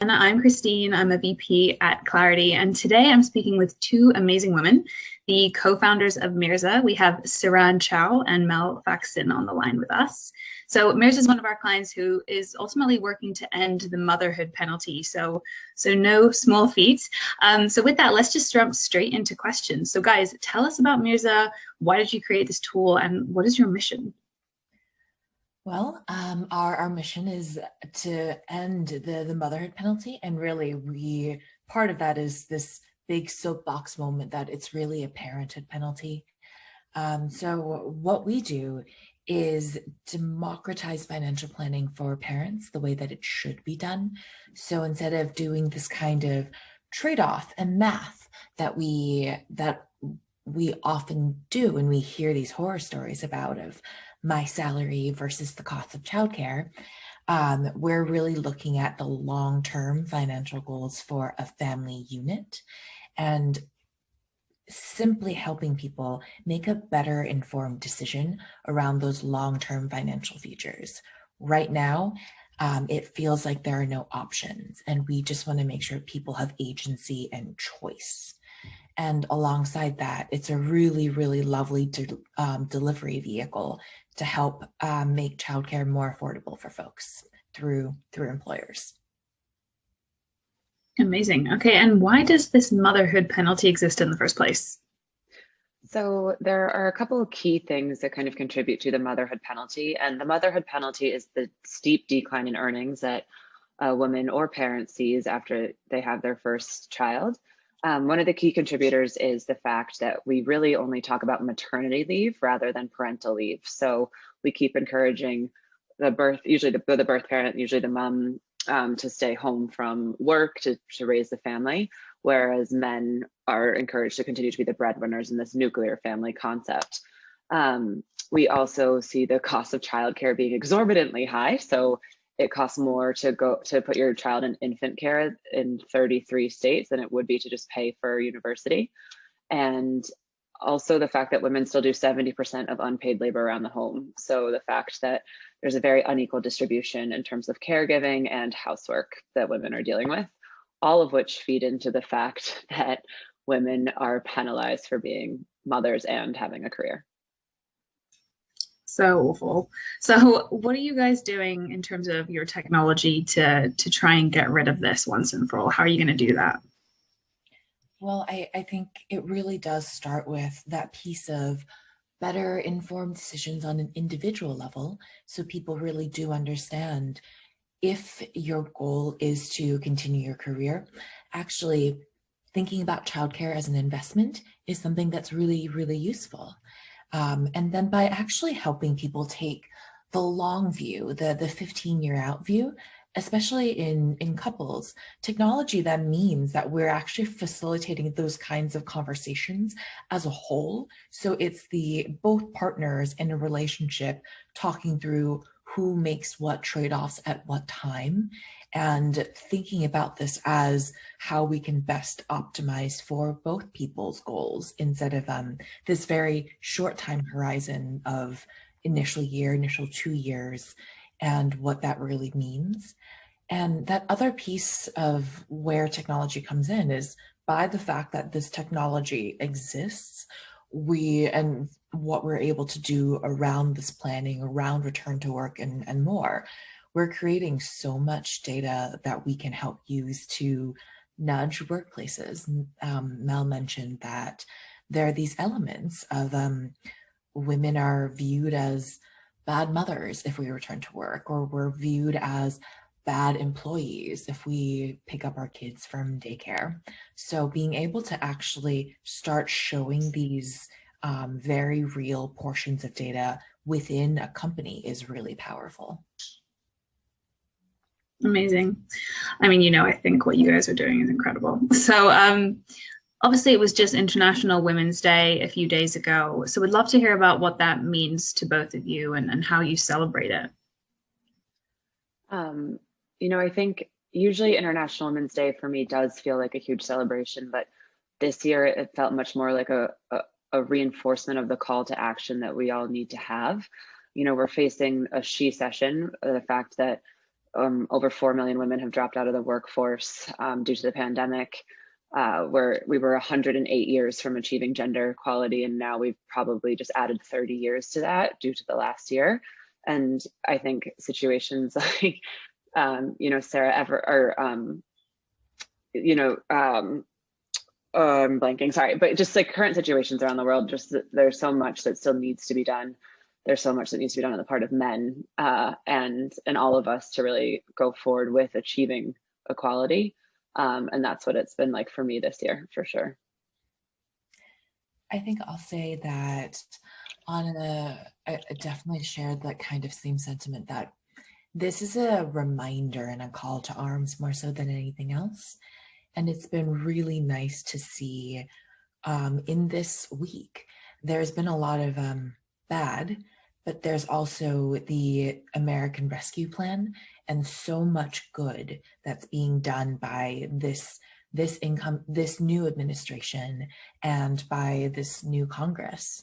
And I'm Christine. I'm a VP at Clarity. And today I'm speaking with two amazing women, the co-founders of Mirza. We have Saran Chow and Mel Faxon on the line with us. So Mirza is one of our clients who is ultimately working to end the motherhood penalty. So no small feat. So with that, let's just jump straight into questions. So guys, tell us about Mirza. Why did you create this tool and what is your mission? Well, our mission is to end the motherhood penalty, and really, part of that is this big soapbox moment that it's really a parenthood penalty. So what we do is democratize financial planning for parents the way that it should be done. So instead of doing this kind of trade-off and math that we often do, and we hear these horror stories about of my salary versus the cost of childcare, we're really looking at the long-term financial goals for a family unit and simply helping people make a better informed decision around those long-term financial futures. Right now, it feels like there are no options, and we just want to make sure people have agency and choice. And alongside that, it's a really, really lovely delivery vehicle to help make childcare more affordable for folks through employers. Amazing. Okay, and why does this motherhood penalty exist in the first place? So there are a couple of key things that kind of contribute to the motherhood penalty. And the motherhood penalty is the steep decline in earnings that a woman or parent sees after they have their first child. One of the key contributors is the fact that we really only talk about maternity leave rather than parental leave. So we keep encouraging usually the birth parent, usually the mom, to stay home from work to raise the family, whereas men are encouraged to continue to be the breadwinners in this nuclear family concept. We also see the cost of childcare being exorbitantly high. So it costs more to put your child in infant care in 33 states than it would be to just pay for university. And also the fact that women still do 70% of unpaid labor around the home. So the fact that there's a very unequal distribution in terms of caregiving and housework that women are dealing with, all of which feed into the fact that women are penalized for being mothers and having a career. So awful. So what are you guys doing in terms of your technology to try and get rid of this once and for all? How are you going to do that? Well, I think it really does start with that piece of better informed decisions on an individual level, so people really do understand if your goal is to continue your career, actually thinking about childcare as an investment is something that's really, really useful. And then by actually helping people take the long view, the 15-year out view, especially in couples, technology that means that we're actually facilitating those kinds of conversations as a whole. So it's the both partners in a relationship talking through who makes what trade-offs at what time, and thinking about this as how we can best optimize for both people's goals instead of this very short time horizon of initial 2 years, and what that really means. And that other piece of where technology comes in is by the fact that this technology exists, and what we're able to do around this planning, around return to work and more, we're creating so much data that we can help use to nudge workplaces. Mel mentioned that there are these elements of women are viewed as bad mothers if we return to work, or we're viewed as bad employees if we pick up our kids from daycare. So being able to actually start showing these very real portions of data within a company is really powerful. Amazing. I mean, I think what you guys are doing is incredible. So obviously it was just International Women's Day a few days ago. So we'd love to hear about what that means to both of you and how you celebrate it. I think usually International Women's Day for me does feel like a huge celebration, but this year it felt much more like a reinforcement of the call to action that we all need to have. We're facing a she session, the fact that over 4 million women have dropped out of the workforce due to the pandemic. Where we were 108 years from achieving gender equality, and now we've probably just added 30 years to that due to the last year. And I think situations like, Sarah I'm blanking, sorry, but just like current situations around the world, just there's so much that still needs to be done. There's so much that needs to be done on the part of men and all of us to really go forward with achieving equality. And that's what it's been like for me this year, for sure. I think I'll say that I definitely shared that kind of same sentiment, that this is a reminder and a call to arms more so than anything else. And it's been really nice to see in this week, there's been a lot of bad, but there's also the American Rescue Plan and so much good that's being done by this new administration and by this new Congress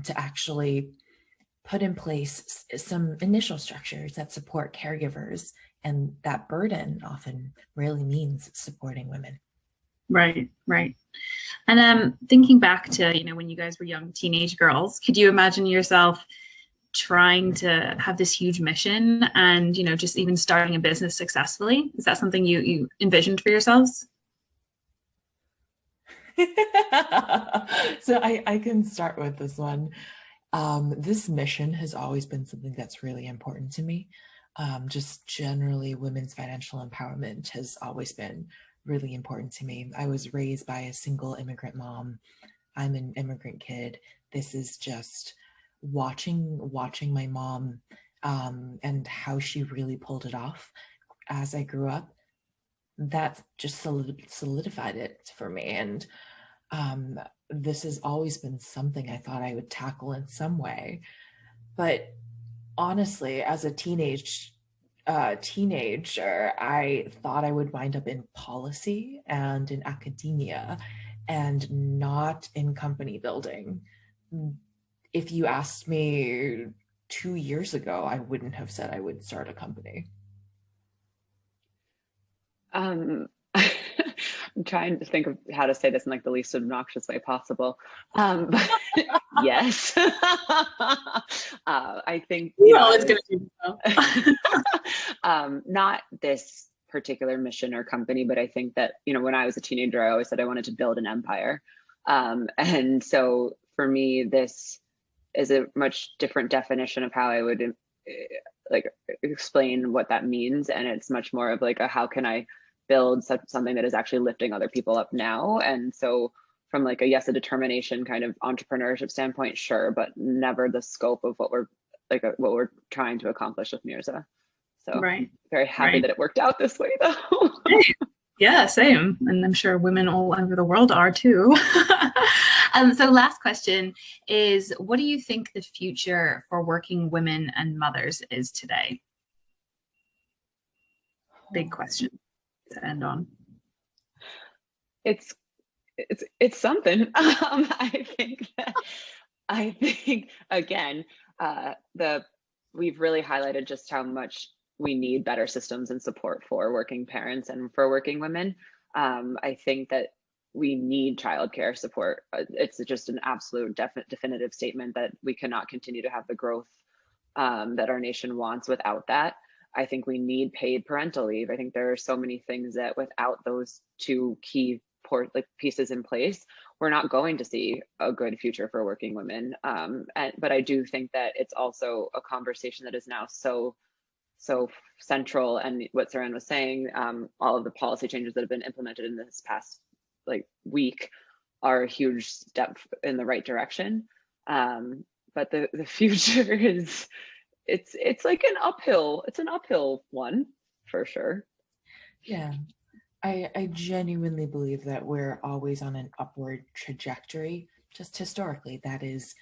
to actually put in place some initial structures that support caregivers, and that burden often really means supporting women. Right. And thinking back to, when you guys were young teenage girls, could you imagine yourself trying to have this huge mission and, just even starting a business successfully? Is that something you envisioned for yourselves? So I can start with this one. This mission has always been something that's really important to me. Just generally, women's financial empowerment has always been really important to me. I was raised by a single immigrant mom. I'm an immigrant kid. This is just watching my mom and how she really pulled it off as I grew up. That just solidified it for me. And this has always been something I thought I would tackle in some way. But honestly, as a teenager, I thought I would wind up in policy and in academia and not in company building. If you asked me 2 years ago, I wouldn't have said I would start a company. I'm trying to think of how to say this in like the least obnoxious way possible. But yes, I think It's going to do so. Not this particular mission or company, but I think that when I was a teenager, I always said I wanted to build an empire, and so for me, this is a much different definition of how I would like explain what that means, and it's much more of like a how can I build something that is actually lifting other people up now. And so from like a determination kind of entrepreneurship standpoint, sure, but never the scope of what we're trying to accomplish with Mirza. So very happy that it worked out this way though. Yeah, same. And I'm sure women all over the world are too. So last question is, what do you think the future for working women and mothers is today? Big question to end on. It's something. I think again, we've really highlighted just how much we need better systems and support for working parents and for working women. I think that we need childcare support. It's just an absolute definitive statement that we cannot continue to have the growth that our nation wants without that. I think we need paid parental leave. I think there are so many things that without those two key pieces in place, we're not going to see a good future for working women. But I do think that it's also a conversation that is now so central. And what Saran was saying, all of the policy changes that have been implemented in this past week are a huge step in the right direction. But the future is, it's like an uphill one for sure. Yeah, I genuinely believe that we're always on an upward trajectory. Just historically, that is,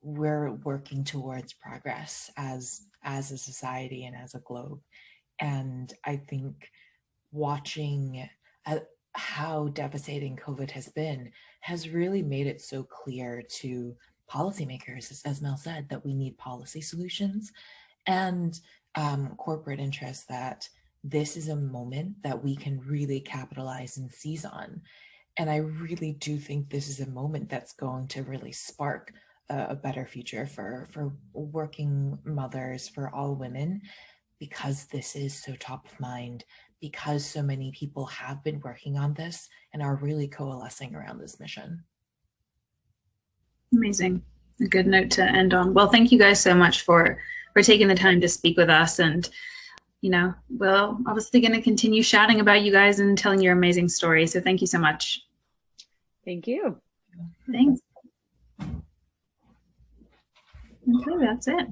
we're working towards progress as a society and as a globe. And I think watching how devastating COVID has been has really made it so clear to policymakers, as Mel said, that we need policy solutions. And corporate interests that this is a moment that we can really capitalize and seize on. And I really do think this is a moment that's going to really spark a better future for working mothers, for all women, because this is so top of mind, because so many people have been working on this and are really coalescing around this mission. Amazing. A good note to end on. Well, thank you guys so much for taking the time to speak with us. And, you know, we're obviously going to continue shouting about you guys and telling your amazing story. So thank you so much. Thank you. Thanks. Okay, that's it.